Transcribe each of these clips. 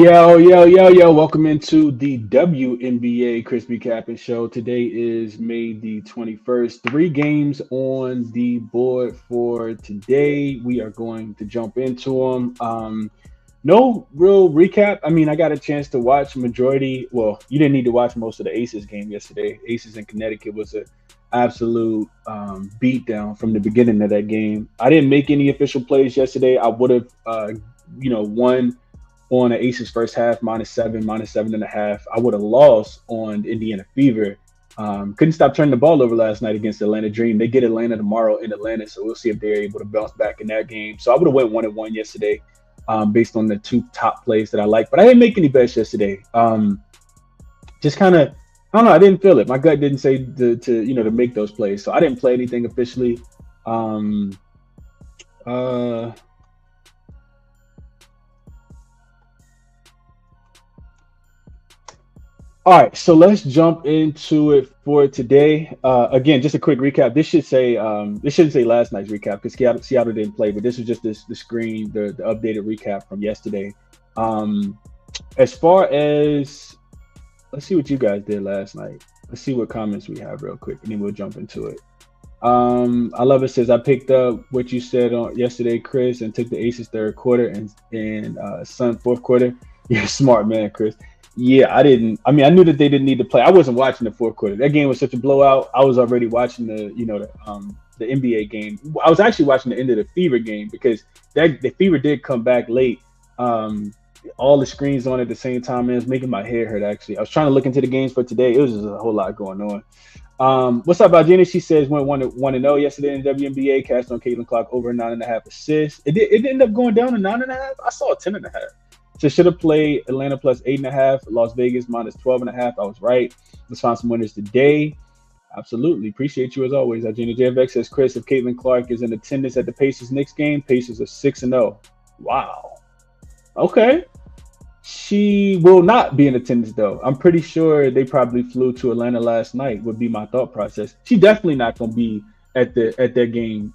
Yo. Welcome into the WNBA ChrisBeCappinn Show. Today is May the 21st. 3 games on the board for today. We are going to jump into them. No real recap. I mean, I got a chance to watch majority. Well, you didn't need to watch most of the Aces game yesterday. Aces in Connecticut was an absolute beatdown from the beginning of that game. I didn't make any official plays yesterday. I would have, won on the Aces first half, -7, -7.5. I would have lost on Indiana Fever. Couldn't stop turning the ball over last night against Atlanta Dream. They get Atlanta tomorrow in Atlanta, so we'll see if they're able to bounce back in that game. So I would have went 1-1 yesterday, based on the two top plays that I like. But I didn't make any bets yesterday. Just kind of, I don't know. I didn't feel it. My gut didn't say to make those plays, so I didn't play anything officially. All right, so let's jump into it for today. Again, just a quick recap. This shouldn't say last night's recap because Seattle didn't play, but this was just the screen, the updated recap from yesterday. As far as, let's see what you guys did last night. Let's see what comments we have real quick, and then we'll jump into it. I love it. Says I picked up what you said on yesterday, Chris, and took the Aces third quarter and Sun fourth quarter. You're a smart man, Chris. Yeah, I didn't. I mean, I knew that they didn't need to play. I wasn't watching the fourth quarter. That game was such a blowout. I was already watching the NBA game. I was actually watching the end of the Fever game because the Fever did come back late. All the screens on at the same time, man, it was making my head hurt. Actually, I was trying to look into the games for today. It was just a whole lot going on. What's up, Jenny? She says went 1-0 yesterday in the WNBA. Cashed on Caitlin Clark over 9.5 assists. It ended up going down to 9.5. I saw a 10.5. So should have played Atlanta plus 8.5, Las Vegas -12.5. I was right. Let's find some winners today. Absolutely. Appreciate you as always. Gina JFX says, Chris, if Caitlin Clark is in attendance at the Pacers Knicks game, Pacers are 6-0. Wow. Okay. She will not be in attendance though. I'm pretty sure they probably flew to Atlanta last night, would be my thought process. She definitely not gonna be at that game.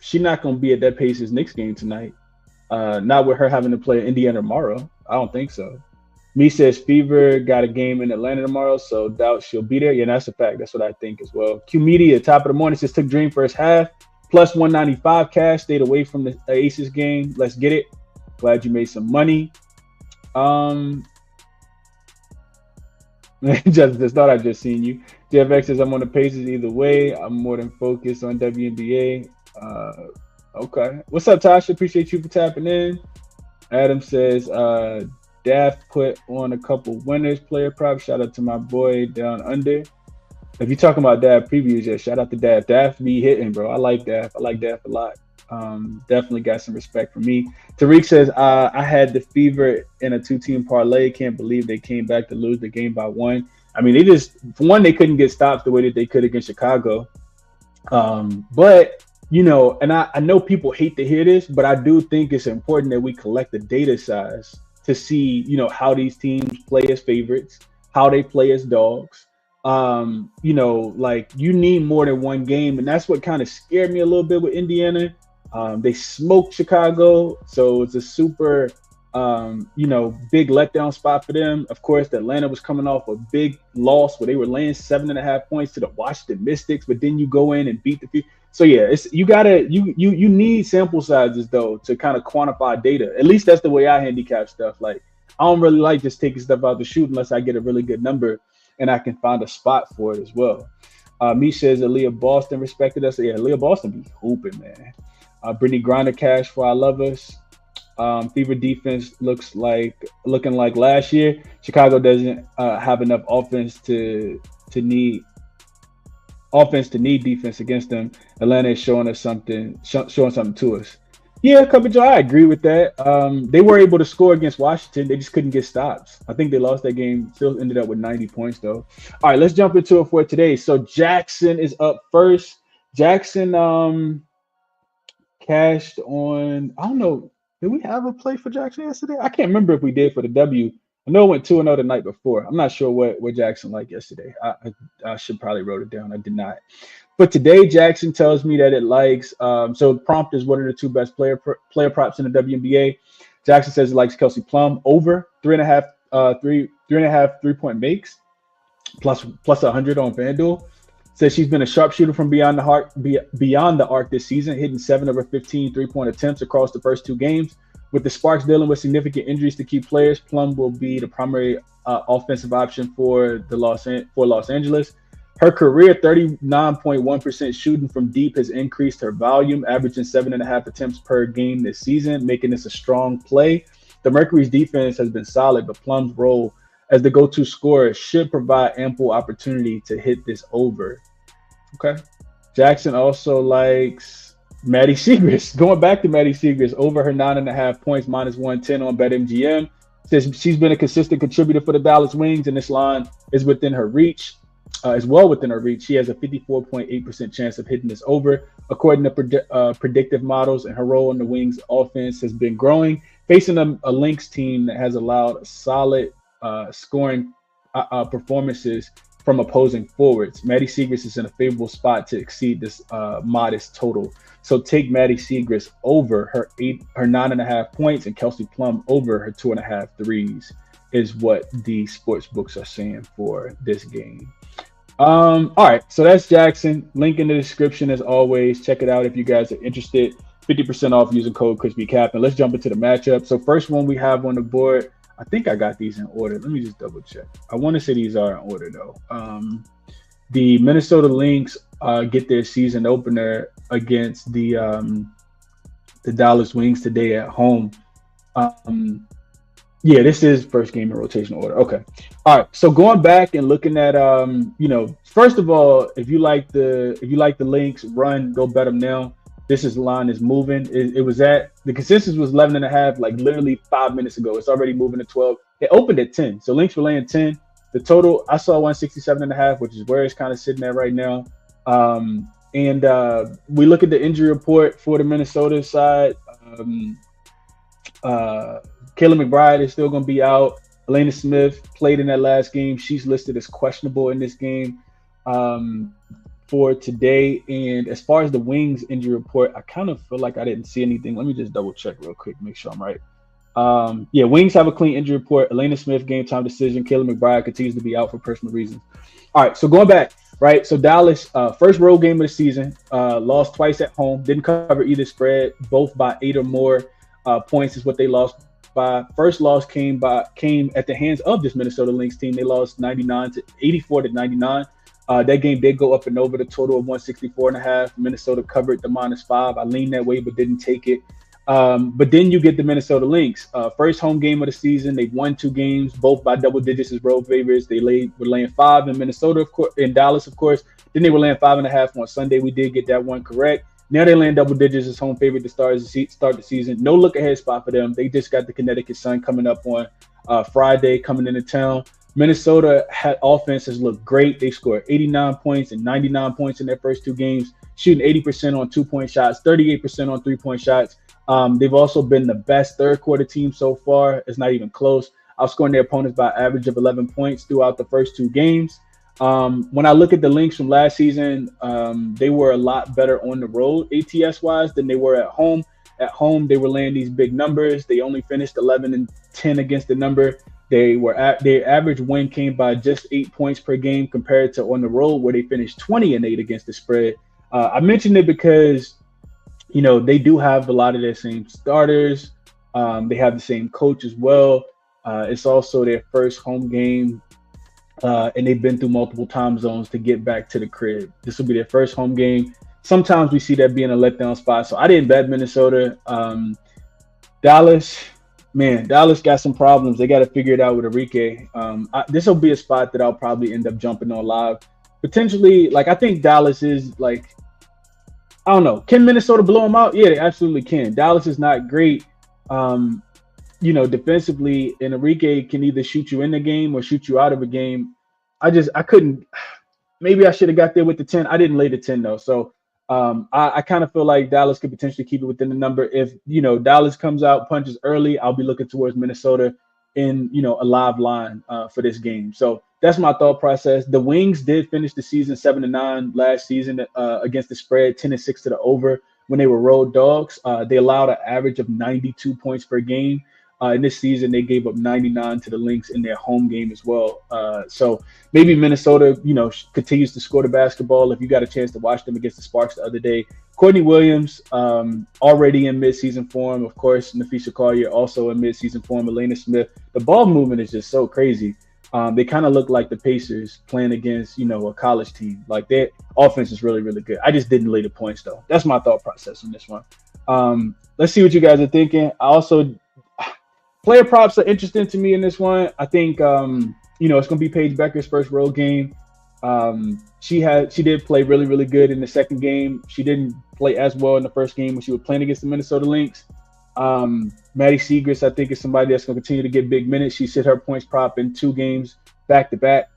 She's not gonna be at that Pacers Knicks game tonight. Not with her having to play Indiana tomorrow. I don't think so. Me says Fever got a game in Atlanta tomorrow, so doubt she'll be there. Yeah, that's a fact. That's what I think as well. Q Media, top of the morning, says took Dream first half, plus 195 cash, stayed away from the Aces game. Let's get it. Glad you made some money. Just thought I'd just seen you. JFX says I'm on the Pacers either way. I'm more than focused on WNBA. Okay. What's up, Tasha? Appreciate you for tapping in. Adam says, Daft put on a couple winners, player props. Shout out to my boy down under. If you're talking about Daft previews, yeah, shout out to Daft. Daft be hitting, bro. I like Daft. I like Daft a lot. Definitely got some respect for me. Tariq says, I had the Fever in a 2-team parlay. Can't believe they came back to lose the game by 1. I mean, for one, they couldn't get stops the way that they could against Chicago. But and I know people hate to hear this, but I do think it's important that we collect the data size to see, how these teams play as favorites, how they play as dogs. You need more than one game. And that's what kind of scared me a little bit with Indiana. They smoked Chicago. So it's a super, big letdown spot for them. Of course, Atlanta was coming off a big loss where they were laying 7.5 points to the Washington Mystics, but then you go in and beat the Fever. So yeah, you need sample sizes though to kind of quantify data. At least that's the way I handicap stuff. Like I don't really like just taking stuff out the shoot unless I get a really good number and I can find a spot for it as well. Me says Aaliyah Boston respected us. Yeah, Aaliyah Boston be hooping, man. Brittany Griner cash for I love us. Fever defense looking like last year. Chicago doesn't have enough offense to need defense against them. Atlanta is showing something to us. Yeah, Cup Joe, I agree with that. They were able to score against Washington. They just couldn't get stops. I think they lost that game. Still ended up with 90 points, though. All right, let's jump into it for today. So jaXon is up first. jaXon cashed on, I don't know, did we have a play for jaXon yesterday? I can't remember if we did for the W. I know it went 2-0 the night before. I'm not sure what jaXon liked yesterday. I should probably wrote it down. I did not. But today, jaXon tells me that it likes. So prompt is what are the two best player props in the WNBA. Jackson says he likes Kelsey Plum over 3.5 3-point makes plus 100 on FanDuel. Says she's been a sharpshooter from beyond the arc this season, hitting 7 of her 15 3-point attempts across the first 2 games. With the Sparks dealing with significant injuries to key players, Plum will be the primary offensive option for Los Angeles. Her career 39.1% shooting from deep has increased her volume, averaging 7.5 attempts per game this season, making this a strong play. The Mercury's defense has been solid, but Plum's role as the go-to scorer should provide ample opportunity to hit this over. Okay. Jackson also likes Maddie Siegrist. Going back to Maddie Siegrist, over her 9.5 points, minus 110 on BetMGM. Says she's been a consistent contributor for the Dallas Wings, and this line is within her reach. Is well within her reach. She has a 54.8% chance of hitting this over, according to predictive models, and her role in the Wings offense has been growing, facing a Lynx team that has allowed solid scoring performances from opposing forwards. Maddie Siegrist is in a favorable spot to exceed this modest total. So take Maddie Siegrist over her 9.5 points and Kelsey Plum over her 2.5 threes is what the sports books are saying for this game. All right, so that's Jackson. Link in the description as always. Check it out if you guys are interested. 50% off using code ChrisBeCappinn. Let's jump into the matchup. So first one we have on the board, I think I got these in order. Let me just double check. I want to say these are in order though. The Minnesota Lynx get their season opener against the Dallas Wings today at home. Yeah, this is first game in rotation order. Okay. All right. So going back and looking at first of all, if you like the Lynx, run, go bet them now. This line is moving. It was at the consensus was 11.5, like literally 5 minutes ago. It's already moving to 12. It opened at 10. So Lynx were laying 10. The total I saw 167.5, which is where it's kind of sitting at right now. And we look at the injury report for the Minnesota side. Kayla McBride is still going to be out. Elena Smith played in that last game. She's listed as questionable in this game for today. And as far as the Wings injury report, I kind of feel like I didn't see anything. Let me just double check real quick, make sure I'm right. Wings have a clean injury report. Elena Smith, game time decision. Kayla McBride continues to be out for personal reasons. All right, so going back, right? So Dallas, first road game of the season, lost twice at home. Didn't cover either spread, both by 8 or more points is what they lost by. First loss came at the hands of this Minnesota Lynx team. They lost 84 to 99. That game did go up and over the total of 164.5. Minnesota covered the -5. I leaned that way, but didn't take it. But then you get the Minnesota Lynx. First home game of the season. They won 2 games, both by double digits as road favorites. They were laying 5 in Minnesota, of course, in Dallas, of course. Then they were laying 5.5 on Sunday. We did get that one correct. Now they're laying double digits as home favorite to start the season. No look ahead spot for them. They just got the Connecticut Sun coming up on Friday, coming into town. Minnesota offense has looked great. They scored 89 points and 99 points in their first 2 games, shooting 80% on 2-point shots, 38% on 3-point shots. They've also been the best third quarter team so far. It's not even close. Outscoring their opponents by an average of 11 points throughout the first 2 games. When I look at the Lynx from last season, they were a lot better on the road ATS-wise than they were at home. At home, they were laying these big numbers. They only finished 11-10 against the number. Their average win came by just 8 points per game compared to on the road where they finished 20-8 against the spread. I mentioned it because they do have a lot of their same starters. They have the same coach as well. It's also their first home game, and they've been through multiple time zones to get back to the crib. This will be their first home game. Sometimes we see that being a letdown spot. So I didn't bet Minnesota. Dallas got some problems. They got to figure it out with Enrique. This will be a spot that I'll probably end up jumping on live. Potentially, I think Dallas is I don't know. Can Minnesota blow them out? Yeah, they absolutely can. Dallas is not great, defensively, and Enrique can either shoot you in the game or shoot you out of a game. I couldn't. Maybe I should have got there with the 10. I didn't lay the 10 though. So I kind of feel like Dallas could potentially keep it within the number. If Dallas comes out, punches early, I'll be looking towards Minnesota in a live line for this game. So that's my thought process. The Wings did finish the season 7-9 last season against the spread, 10-6 to the over when they were road dogs. They allowed an average of 92 points per game. In this season, they gave up 99 to the Lynx in their home game as well. So maybe Minnesota, continues to score the basketball. If you got a chance to watch them against the Sparks the other day, Courtney Williams, already in midseason form. Of course, Nafisha Collier also in midseason form. Elena Smith. The ball movement is just so crazy. They kind of look like the Pacers playing against, a college team. Like their offense is really, really good. I just didn't lay the points though. That's my thought process on this one. Let's see what you guys are thinking. Player props are interesting to me in this one. I think, it's going to be Paige Becker's first road game. She did play really, really good in the second game. She didn't play as well in the first game when she was playing against the Minnesota Lynx. Maddie Siegrist, I think, is somebody that's going to continue to get big minutes. She's hit her points prop in 2 games back to back.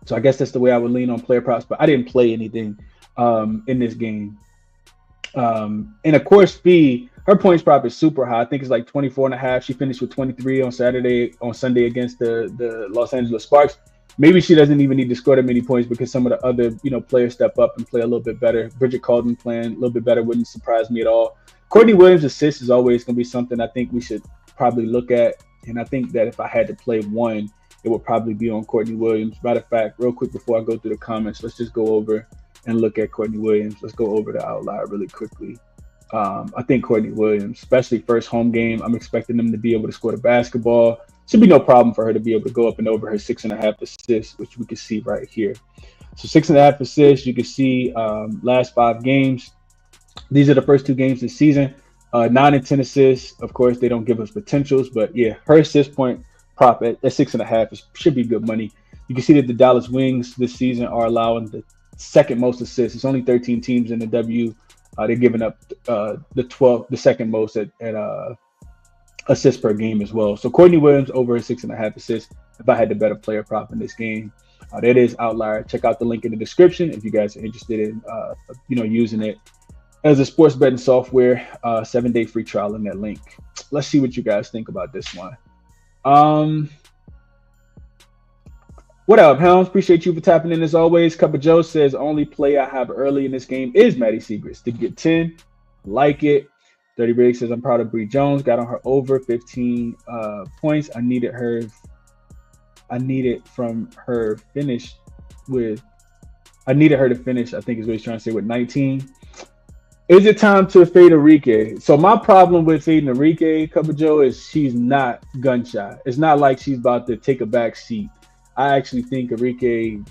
So I guess that's the way I would lean on player props, but I didn't play anything in this game. And of course, Fee, her points prop is super high. I think it's like 24.5. She finished with 23 on Sunday against the Los Angeles Sparks. Maybe she doesn't even need to score that many points because some of the other, players step up and play a little bit better. Bridget Colton playing a little bit better wouldn't surprise me at all. Courtney Williams' assist is always going to be something I think we should probably look at. And I think that if I had to play one, it would probably be on Courtney Williams. Matter of fact, real quick before I go through the comments, let's just go over and look at Courtney Williams. Let's go over the Outlier really quickly. I think Courtney Williams, especially first home game, I'm expecting them to be able to score the basketball. Should be no problem for her to be able to go up and over her 6.5 assists, which we can see right here. So 6.5 assists, you can see last 5 games. These are the first 2 games this season. 9 and 10 assists. Of course, they don't give us potentials, but yeah, her assist point prop at 6.5 should be good money. You can see that the Dallas Wings this season are allowing the second most assists. It's only 13 teams in the W. They're giving up the second most at assists per game as well. So Courtney Williams over 6.5 assists. If I had to bet a player prop in this game, that is Outlier. Check out the link in the description if you guys are interested in using it as a sports betting software. 7-day free trial in that link. Let's see what you guys think about this one. What up, Helms? Appreciate you for tapping in as always. Cup of Joe says only play I have early in this game is Maddie Siegrist to get 10. Like it. Dirty Rig says I'm proud of Bree Jones. Got on her over 15 points. I needed from her finish with. I needed her to finish. I think is what he's trying to say with 19. Is it time to fade Arike? So my problem with fading Arike, Cup of Joe, is she's not gun shy. It's not like she's about to take a back seat. I actually think Arike,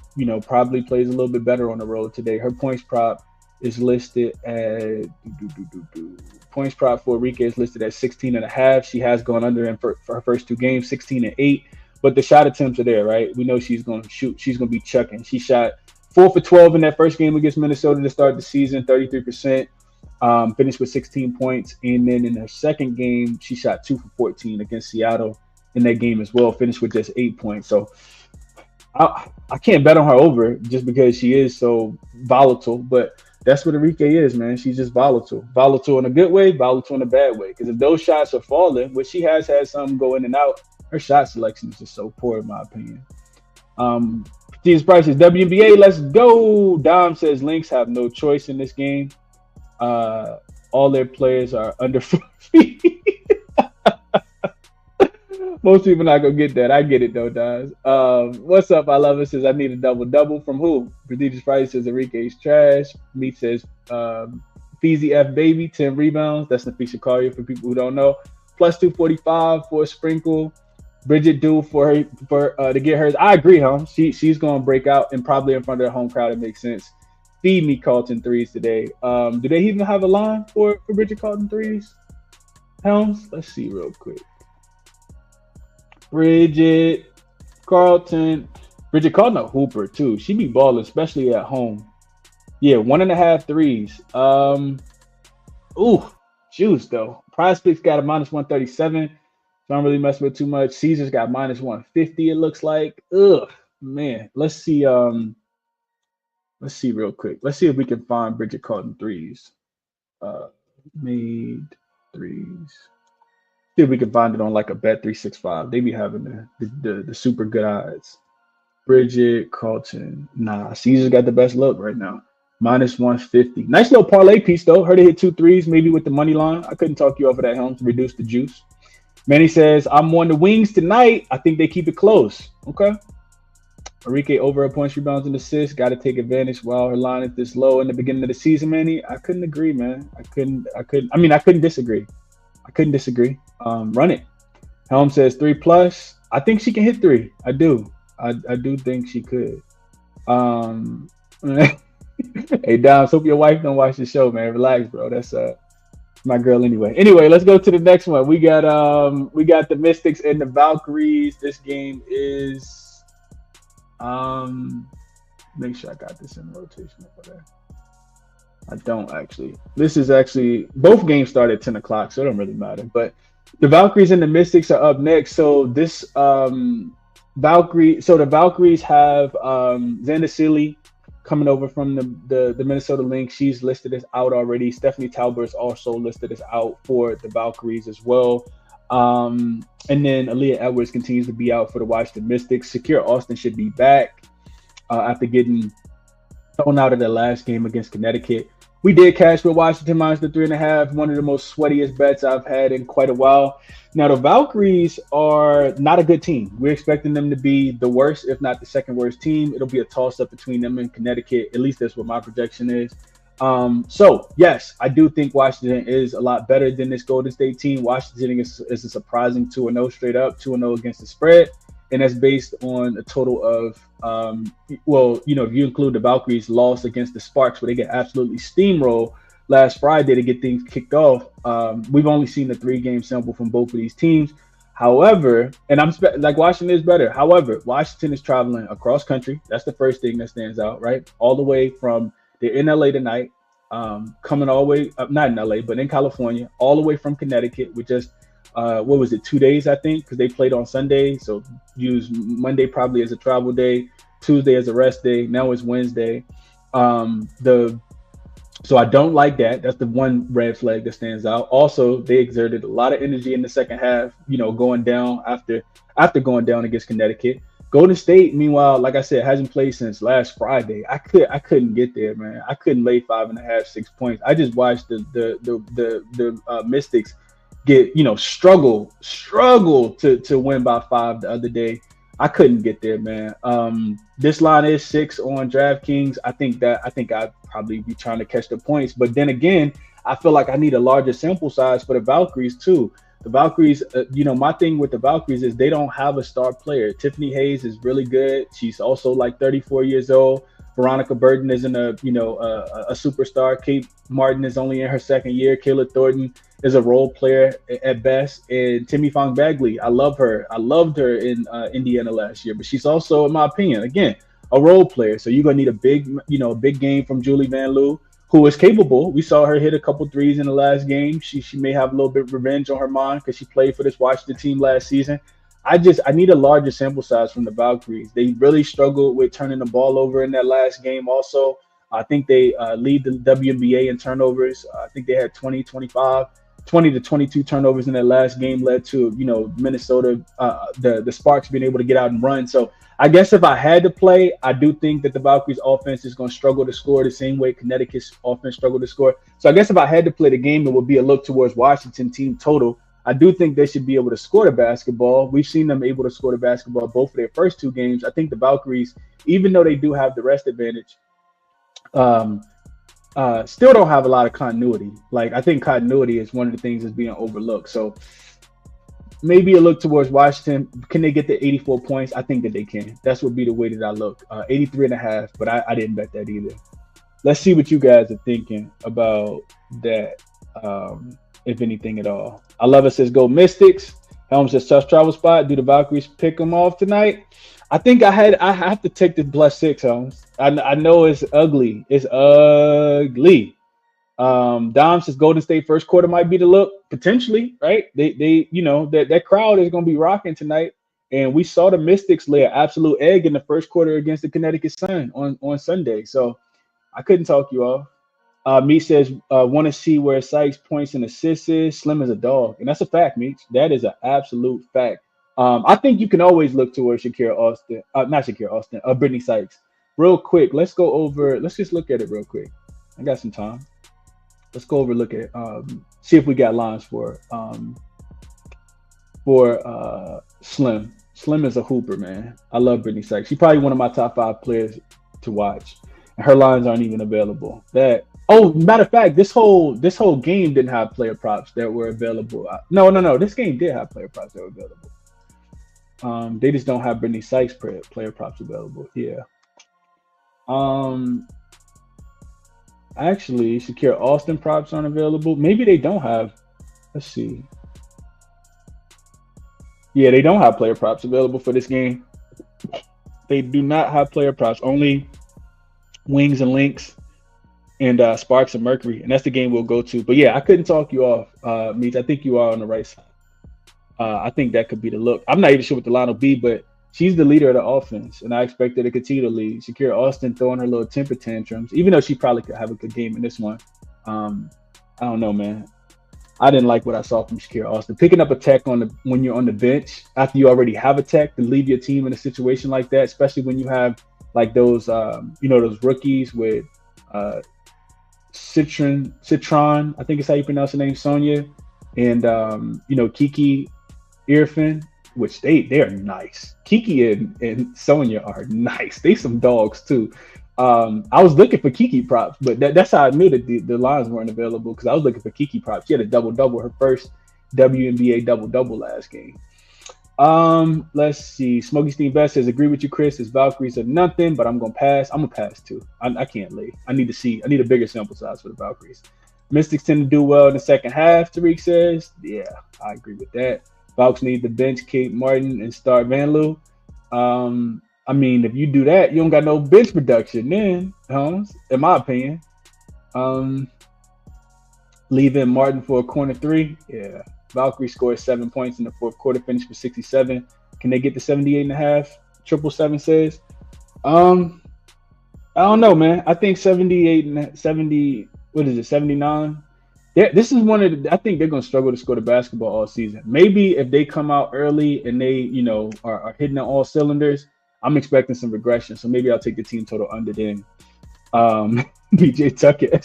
probably plays a little bit better on the road today. Her points prop is listed at points prop for Arike is listed at 16.5. She has gone under in for her first 2 games, 16 and 8. But the shot attempts are there, right? We know she's going to shoot. She's going to be chucking. She shot 4 for 12 in that first game against Minnesota to start the season, 33%. Finished with 16 points. And then in her second game, she shot 2 for 14 against Seattle in that game as well. Finished with just 8 points. So I can't bet on her over just because she is so volatile, but that's what Arike is, man. She's just volatile in a good way, volatile in a bad way. Because if those shots are falling, which she has had some go in and out, her shot selection is just so poor, in my opinion. Jesus Price says WNBA, let's go. Dom says Lynx have no choice in this game. All their players are under 4 feet. Most people not gonna get that. I get it though, guys. What's up? I love it. Says I need a double from who? Prestigious Price says Enrique's trash. Meat says Feezy F baby 10 rebounds. That's Nafisha Collier for people who don't know. Plus 245 for a sprinkle. Bridget due for to get hers. I agree, huh? She's gonna break out and probably in front of the home crowd. It makes sense. Feed me Carlton threes today. Do they even have a line for Bridget Carlton threes? Helms? Let's see real quick. Bridget Carlton a hooper too. She be balling, especially at home. Yeah, 1.5 threes. Juice though. Prospects got a minus 137. So I'm really messing with too much. Caesars got minus 150. It looks like. Ugh, man. Let's see. Let's see real quick. Let's see if we can find Bridget Carlton threes. Made threes. See if we can find it on like a Bet 365. They be having the super good odds. Bridget Carlton. Nah, Caesar's got the best look right now. Minus 150. Nice little parlay piece though. Heard it hit 2 threes, maybe with the money line. I couldn't talk you off of that, Helm, to reduce the juice. Manny says, I'm on the wings tonight. I think they keep it close. Okay. Enrique over her points, rebounds, and assists. Got to take advantage while her line is this low in the beginning of the season, Manny. I couldn't agree, man. I couldn't disagree. I couldn't disagree. Run it. Helm says 3+. I think she can hit 3. I do. I do think she could. Hey, Dom, hope your wife don't watch the show, man. Relax, bro. That's my girl anyway. Anyway, let's go to the next one. We got the Mystics and the Valkyries. This game is make sure I got this in rotation over there. I don't actually. This is actually both games start at 10 o'clock, so it don't really matter. But the Valkyries and the Mystics are up next. So this the Valkyries have Xander Sealy coming over from the Minnesota Lynx. She's listed as out already. Stephanie Talbot is also listed as out for the Valkyries as well. And then Aaliyah Edwards continues to be out for the Washington Mystics. Shakira Austin should be back after getting thrown out of the last game against Connecticut. We did cash for Washington minus the 3.5. One of the most sweatiest bets I've had in quite a while. Now, the Valkyries are not a good team. We're expecting them to be the worst, if not the second worst team. It'll be a toss-up between them and Connecticut. At least that's what my projection is. So, yes, I do think Washington is a lot better than this Golden State team. Washington is a surprising 2-0 straight up, 2-0 against the spread. And that's based on a total of, if you include the Valkyries' loss against the Sparks, where they get absolutely steamrolled last Friday to get things kicked off. We've only seen the 3-game sample from both of these teams. However, and Washington is better. However, Washington is traveling across country. That's the first thing that stands out, right? All the way from, they're in LA tonight, coming all the way up, not in LA, but in California, all the way from Connecticut with just 2 days, I think, because they played on Sunday. So use Monday probably as a travel day, Tuesday as a rest day. Now it's Wednesday. So I don't like that. That's the one red flag that stands out. Also, they exerted a lot of energy in the second half, going down after going down against Connecticut. Golden State, meanwhile, like I said, hasn't played since last Friday. I couldn't get there, man. I couldn't lay 5.5, 6 points. I just watched the Mystics get struggle to win by 5 the other day. I couldn't get there, man. This line is 6 on DraftKings. I think I'd probably be trying to catch the points, but then again, I feel like I need a larger sample size for the Valkyries too. The Valkyries, my thing with the Valkyries is they don't have a star player. Tiffany Hayes is really good. She's also like 34 years old. Veronica Burton isn't a superstar. Kate Martin is only in her second year. Kayla Thornton is a role player at best. And Timmy Fong Bagley, I love her. I loved her in Indiana last year, but she's also, in my opinion, again, a role player. So you're gonna need a big game from Julie Van Loo, who is capable. We saw her hit a couple threes in the last game. She may have a little bit of revenge on her mind because she played for this Washington team last season. I need a larger sample size from the Valkyries. They really struggled with turning the ball over in that last game. Also, I think they lead the WNBA in turnovers. I think they had 20 to 22 turnovers in that last game, led to Minnesota, the Sparks being able to get out and run. So I guess if I had to play, I do think that the Valkyries offense is going to struggle to score the same way Connecticut's offense struggled to score. So I guess if I had to play the game, it would be a look towards Washington team total. I do think they should be able to score the basketball. We've seen them able to score the basketball both of their first 2 games. I think the Valkyries, even though they do have the rest advantage, still don't have a lot of continuity. Like, I think continuity is one of the things that's being overlooked. So maybe a look towards Washington. Can they get to 84 points? I think that they can. That's would be the way that I look. 83.5, but I didn't bet that either. Let's see what you guys are thinking about that, if anything at all. I love it says go Mystics. Helm says tough travel spot. Do the Valkyries pick them off tonight? I think I have to take the +6, Helms. I know it's ugly. It's ugly. Dom says Golden State first quarter might be the look, potentially, right? They that crowd is gonna be rocking tonight. And we saw the Mystics lay an absolute egg in the first quarter against the Connecticut Sun on Sunday. So I couldn't talk you off. Meat says, want to see where Sykes points and assists is. Slim as a dog. And that's a fact, Meat. That is an absolute fact. I think you can always look towards Brittany Sykes. Real quick, let's just look at it real quick. I got some time. Let's go over look at see if we got lines for it. for Slim. Slim is a hooper, man. I love Brittany Sykes. She's probably one of my top 5 players to watch. And her lines aren't even available. Matter of fact, this whole game didn't have player props that were available. No. This game did have player props that were available. They just don't have Brittany Sykes player props available. Yeah. Actually, Shakira Austin props aren't available. Maybe they don't have. Let's see. Yeah, they don't have player props available for this game. They do not have player props. Only Wings and Lynx and Sparks and Mercury. And that's the game we'll go to. But yeah, I couldn't talk you off, Meech. I think you are on the right side. I think that could be the look. I'm not even sure what the line will be, but she's the leader of the offense, and I expect her to continue to lead. Shakira Austin throwing her little temper tantrums, even though she probably could have a good game in this one. I don't know, man. I didn't like what I saw from Shakira Austin. Picking up a tech when you're on the bench after you already have a tech, to leave your team in a situation like that, especially when you have like those those rookies with Citron, I think is how you pronounce the name, Sonia, and Kiki Irfin, which they are nice. Kiki and Sonia are nice. They some dogs too. I was looking for Kiki props, but that's how I knew that the lines weren't available, because I was looking for Kiki props. She had a double-double, her first WNBA double-double last game. Let's see. Smokey Steam Best says, agree with you, Chris. His Valkyries are nothing, but I'm gonna pass. I'm gonna pass too. I can't lay. I need a bigger sample size for the Valkyries. Mystics tend to do well in the second half, Tariq says. Yeah, I agree with that. Valks need to bench Kate Martin and start Van Loo. I mean, if you do that, you don't got no bench production then, Holmes, in my opinion. Leaving Martin for a corner 3. Yeah. Valkyrie scored 7 points in the fourth quarter, finished for 67. Can they get to 78.5? 777 says. I don't know, man. I think 78 and 70, 79? This is I think they're going to struggle to score the basketball all season. Maybe if they come out early and they, are hitting on all cylinders, I'm expecting some regression. So maybe I'll take the team total under them. BJ Tucker.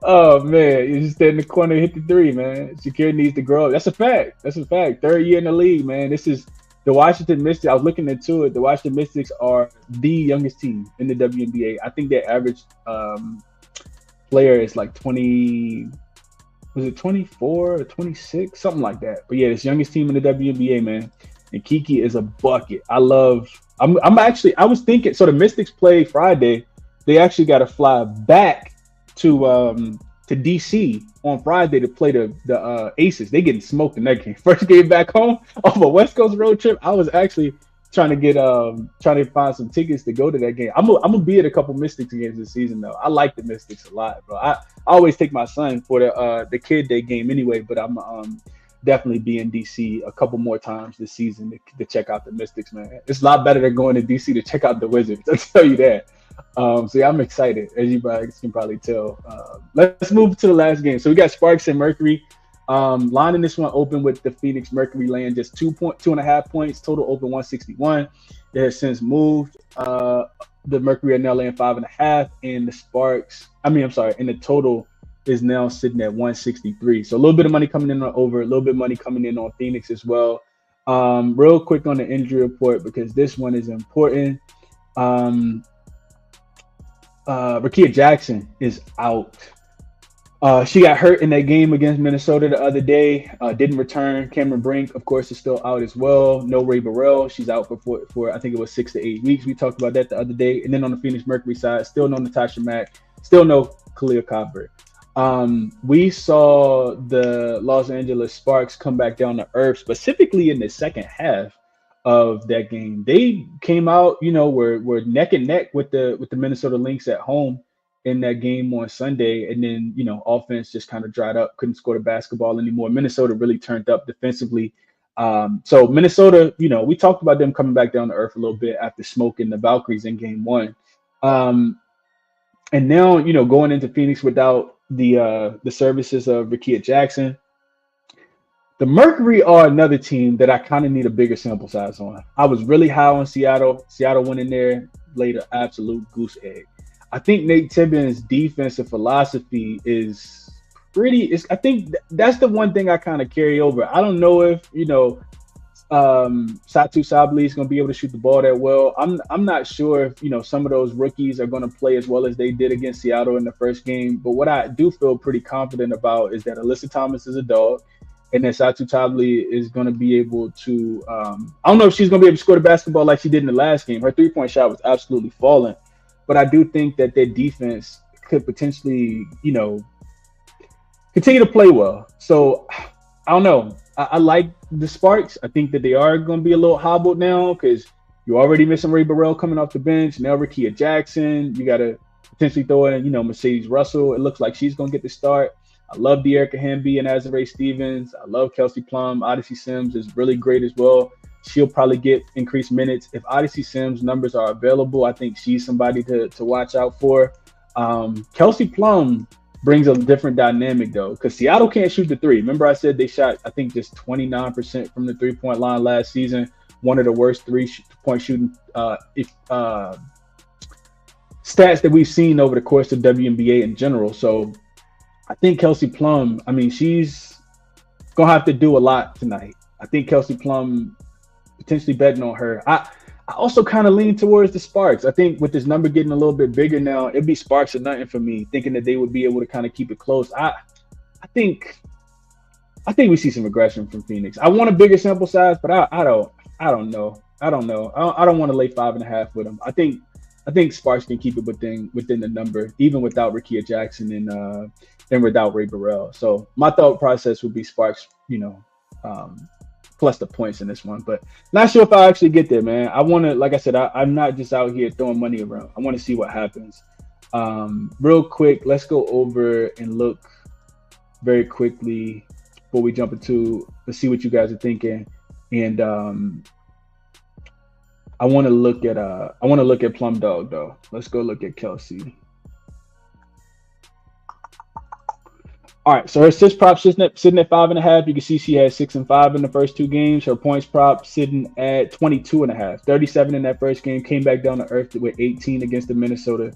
Oh, man. You just stand in the corner and hit the 3, man. Shakira needs to grow up. That's a fact. 3rd year in the league, man. This is the Washington Mystics. I was looking into it. The Washington Mystics are the youngest team in the WNBA. I think their average player is like 20, was it 24 or 26? Something like that. But yeah, this youngest team in the WNBA, man. And Kiki is a bucket. I was thinking, so the Mystics play Friday. They actually got to fly back to DC on Friday to play the Aces. They getting smoked in that game. First game back home off a West Coast road trip. I was actually trying to find some tickets to go to that game. I'm gonna be at a couple Mystics games this season though. I like the Mystics a lot, bro. I always take my son for the Kid Day game anyway, but I'm definitely be in DC a couple more times this season to check out the Mystics, man. It's a lot better than going to DC to check out the Wizards. I'll tell you that. So yeah, I'm excited, as you guys can probably tell. Let's move to the last game. So we got Sparks and Mercury. Lining this one open with the Phoenix Mercury laying just 2.5 points, total open 161. It has since moved. The Mercury are now laying 5.5, and the Sparks, and the total is now sitting at 163. So a little bit of money coming in on over, a little bit of money coming in on Phoenix as well. Real quick on the injury report, because this one is important. Rakia Jackson is out. She got hurt in that game against Minnesota the other day. Didn't return. Cameron Brink, of course, is still out as well. No Ray Burrell. She's out for I think it was 6 to 8 weeks. We talked about that the other day. And then on the Phoenix Mercury side, still no Natasha Mack. Still no Kalia Copper. We saw the Los Angeles Sparks come back down to earth, specifically in the second half of that game. They came out, were neck and neck with the Minnesota Lynx at home in that game on Sunday, and then offense just kind of dried up, couldn't score the basketball anymore. Minnesota really turned up defensively. So Minnesota, we talked about them coming back down to earth a little bit after smoking the Valkyries in game 1. And now, going into Phoenix without the services of Rakia Jackson. The Mercury are another team that I kind of need a bigger sample size on. I was really high on Seattle. Seattle went in there, laid an absolute goose egg. I think Nate Tibbins' defensive philosophy is pretty. I think that's the one thing I kind of carry over. I don't know if Satu Sabali is going to be able to shoot the ball that well. I'm not sure if some of those rookies are going to play as well as they did against Seattle in the first game. But what I do feel pretty confident about is that Alyssa Thomas is a dog, and that Satu Sabali is going to be able to. I don't know if she's going to be able to score the basketball like she did in the last game. Her 3-point shot was absolutely falling, but I do think that their defense could potentially, continue to play well. So I don't know. I like the Sparks. I think that they are going to be a little hobbled now because you're already missing Ray Burrell coming off the bench. Now Rickea Jackson. You got to potentially throw in, Mercedes Russell. It looks like she's going to get the start. I love De'Erica Hamby and Azurá Stevens. I love Kelsey Plum. Odyssey Sims is really great as well. She'll probably get increased minutes. If Odyssey Sims numbers are available, I think she's somebody to watch out for. Kelsey Plum brings a different dynamic though, because Seattle can't shoot the three. Remember I said they shot, I think, just 29% from the 3-point line last season. One of the worst 3-point shooting stats that we've seen over the course of WNBA in general. So I think Kelsey Plum, she's going to have to do a lot tonight. I think Kelsey Plum, potentially betting on her. I also kind of lean towards the Sparks. I think with this number getting a little bit bigger now, it'd be Sparks or nothing for me, thinking that they would be able to kind of keep it close. I think we see some aggression from Phoenix. I want a bigger sample size, but I don't know. I don't want to lay 5.5 with them. I think Sparks can keep it within the number, even without Rickea Jackson and without Ray Burrell. So my thought process would be Sparks, plus the points in this one, but not sure if I'll actually get there, man. I want to, like I said, I'm not just out here throwing money around. I want to see what happens. Real quick, let's go over and look very quickly before we jump into, let's see what you guys are thinking. And I want to look at Plum Dog though. Let's go look at Kelsey. All right, so her assist prop sitting at 5.5. You can see she had 6 and 5 in the first 2 games. Her points prop sitting at 22.5, 37 in that first game. Came back down to earth with 18 against the Minnesota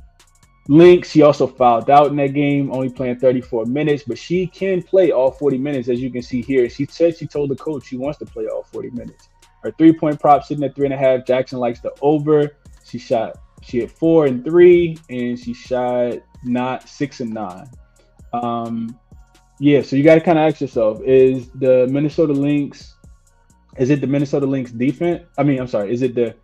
Lynx. She also fouled out in that game, only playing 34 minutes, but she can play all 40 minutes, as you can see here. She said she told the coach she wants to play all 40 minutes. Her 3-point prop sitting at 3.5. Jackson likes the over. She had 4 and 3, and she shot 6 and 9. Yeah, so you got to kind of ask yourself, is it the Minnesota Lynx defense? Is it the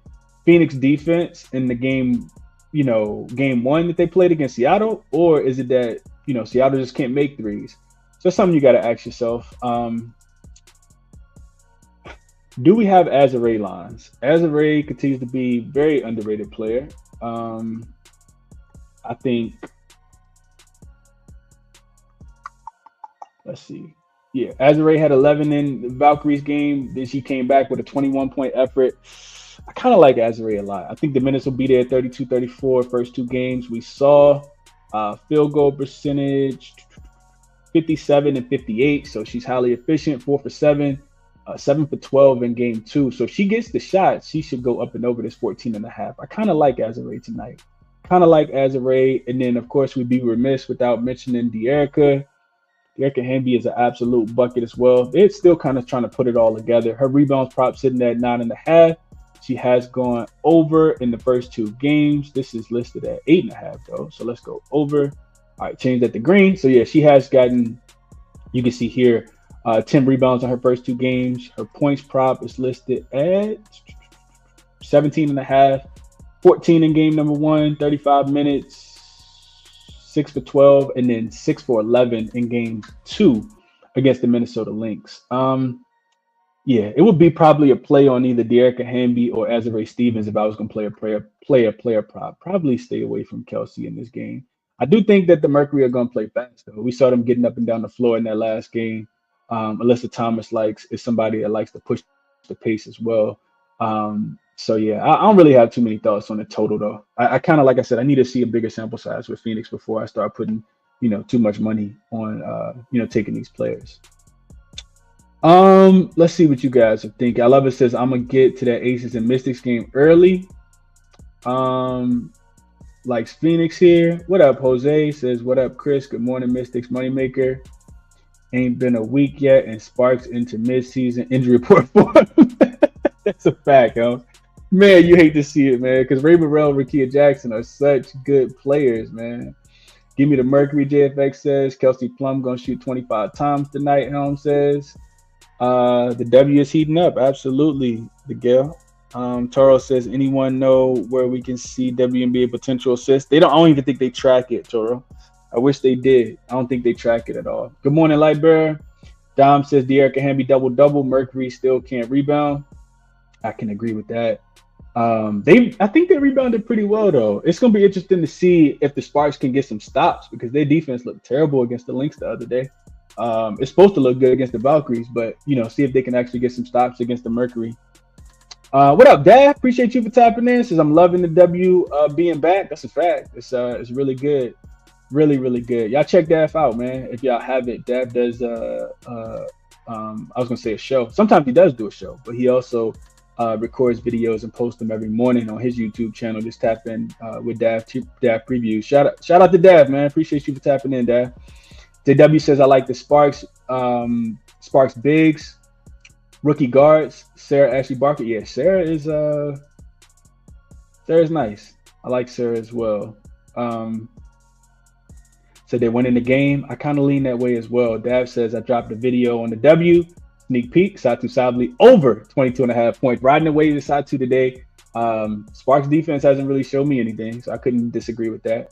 Phoenix defense in the game, game 1 that they played against Seattle? Or is it that, Seattle just can't make threes? So that's something you got to ask yourself. Do we have Azurá lines? Azurá continues to be a very underrated player. I think, let's see. Yeah, Azurá had 11 in the Valkyries game. Then she came back with a 21-point effort. I kind of like Azurá a lot. I think the minutes will be there 32-34 first 2 games. We saw field goal percentage 57 and 58. So she's highly efficient, 4 for 7, 7 for 12 in game 2. So if she gets the shot, she should go up and over this 14.5. I kind of like Azurá tonight. And then, of course, we'd be remiss without mentioning De'Erica. De'Erica Hamby is an absolute bucket as well. They're still kind of trying to put it all together. Her rebounds prop sitting at 9.5. She has gone over in the first 2 games. This is listed at 8.5 though. So let's go over. All right, change that to green. So yeah, she has gotten, you can see here, 10 rebounds on her first 2 games. Her points prop is listed at 17.5, 14 in game number 1, 35 minutes. 6 for 12, and then 6 for 11 in game 2 against the Minnesota Lynx. Yeah, it would be probably a play on either De'Erica Hamby or Azurá Stevens if I was going to play a player prop. Probably stay away from Kelsey in this game. I do think that the Mercury are going to play fast, though. We saw them getting up and down the floor in that last game. Alyssa Thomas is somebody that likes to push the pace as well. So yeah, I don't really have too many thoughts on the total though. I kind of, like I said, I need to see a bigger sample size with Phoenix before I start putting, too much money on, taking these players. Let's see what you guys are thinking. I love it says I'm gonna get to that Aces and Mystics game early. Likes Phoenix here. What up, Jose? Says what up, Chris? Good morning, Mystics Moneymaker. Ain't been a week yet, and Sparks into midseason injury report for him. That's a fact, yo. Man, you hate to see it, man, because Ray Burrell and Rickea Jackson are such good players, man. Give me the Mercury, JFX says. Kelsey Plum going to shoot 25 times tonight, Helm says. The W is heating up. Absolutely, Miguel. Toro says, anyone know where we can see WNBA potential assists? I don't even think they track it, Toro. I wish they did. I don't think they track it at all. Good morning, Lightbearer. Dom says, De'Erica Hamby double-double. Mercury still can't rebound. I can agree with that. I think they rebounded pretty well, though. It's going to be interesting to see if the Sparks can get some stops because their defense looked terrible against the Lynx the other day. It's supposed to look good against the Valkyries, but, see if they can actually get some stops against the Mercury. What up, Dad? Appreciate you for tapping in. Says I'm loving the W being back. That's a fact. It's really good. Really, really good. Y'all check Dav out, man. If y'all haven't, Dav does I was gonna say a show. Sometimes he does do a show, but he also records videos and posts them every morning on his YouTube channel. Just tap in with Dav previews. Shout out to Dav, man. Appreciate you for tapping in, Dav. JW says I like the Sparks bigs, rookie guards, Sarah Ashley Barker. Yeah, Sarah's nice. I like Sarah as well. Said they're winning the game. I kind of lean that way as well. Dav says I dropped a video on the W. Sneak peek. Satu Sably over 22.5 points. Riding away to Satu today. Sparks defense hasn't really shown me anything, so I couldn't disagree with that.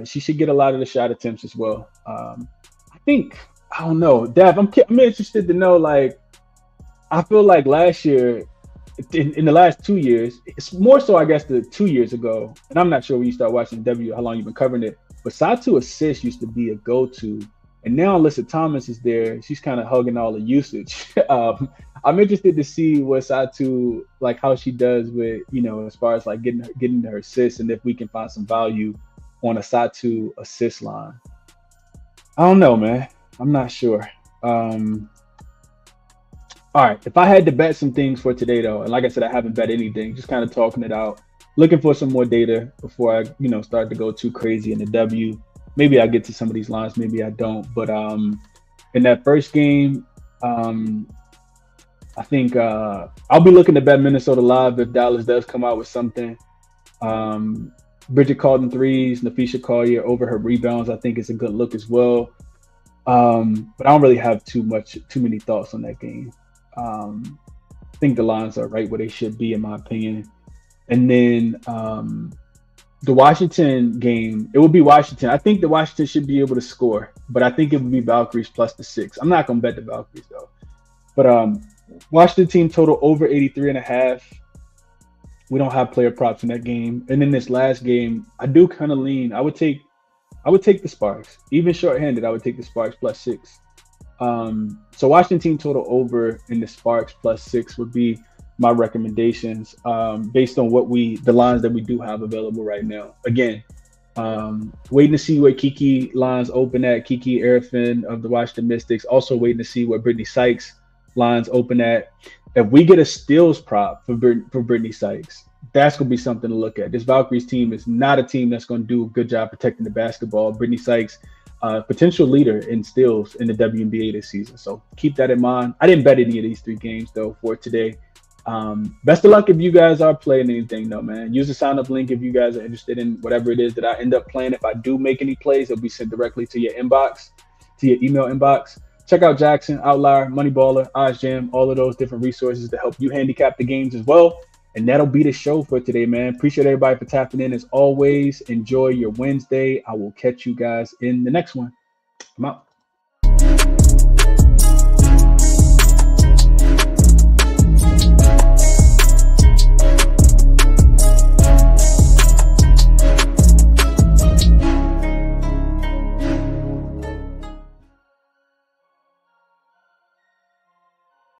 She should get a lot of the shot attempts as well. I don't know. Dav, I'm interested to know, I feel like last year, in the last 2 years, it's more so, I guess, the 2 years ago, and I'm not sure when you start watching W, how long you've been covering it, but Satu assists used to be a go-to, and now Alyssa Thomas is there. She's kind of hugging all the usage. I'm interested to see what Satu, how she does with, as far as getting her assists, and if we can find some value on a Satu assist line. I don't know, man. I'm not sure. All right. If I had to bet some things for today, though, and like I said, I haven't bet anything, just kind of talking it out, looking for some more data before I, start to go too crazy in the W. Maybe I get to some of these lines, maybe I don't. But in that first game, I think I'll be looking to bet Minnesota live if Dallas does come out with something. Bridget Carlton threes, Nafisha Collier over her rebounds, I think it's a good look as well. But I don't really have too many thoughts on that game. I think the lines are right where they should be, in my opinion. And then the Washington game, it would be Washington. I think the Washington should be able to score, but I think it would be Valkyries plus the 6. I'm not going to bet the Valkyries, though. But Washington team total over 83.5. We don't have player props in that game. And in this last game, I do kind of lean. I would take the Sparks. Even shorthanded, I would take the Sparks plus 6. So Washington team total over in the Sparks plus 6 would be my recommendations based on the lines that we do have available right now. Again, waiting to see where Kiki lines open at. Kiki Arifin of the Washington Mystics. Also waiting to see where Brittany Sykes lines open at. If we get a steals prop for Brittany Sykes, that's going to be something to look at. This Valkyries team is not a team that's going to do a good job protecting the basketball. Brittany Sykes, potential leader in steals in the WNBA this season. So keep that in mind. I didn't bet any of these 3 games, though, for today. Best of luck if you guys are playing anything, though, man. Use the sign-up link if you guys are interested in whatever it is that I end up playing. If I do make any plays, it'll be sent directly to your inbox, to your email inbox. Check out jaXon, Outlier, Moneyballer, OddsJam, all of those different resources to help you handicap the games as well. And that'll be the show for today, man. Appreciate everybody for tapping in. As always, enjoy your Wednesday. I will catch you guys in the next one. I'm out.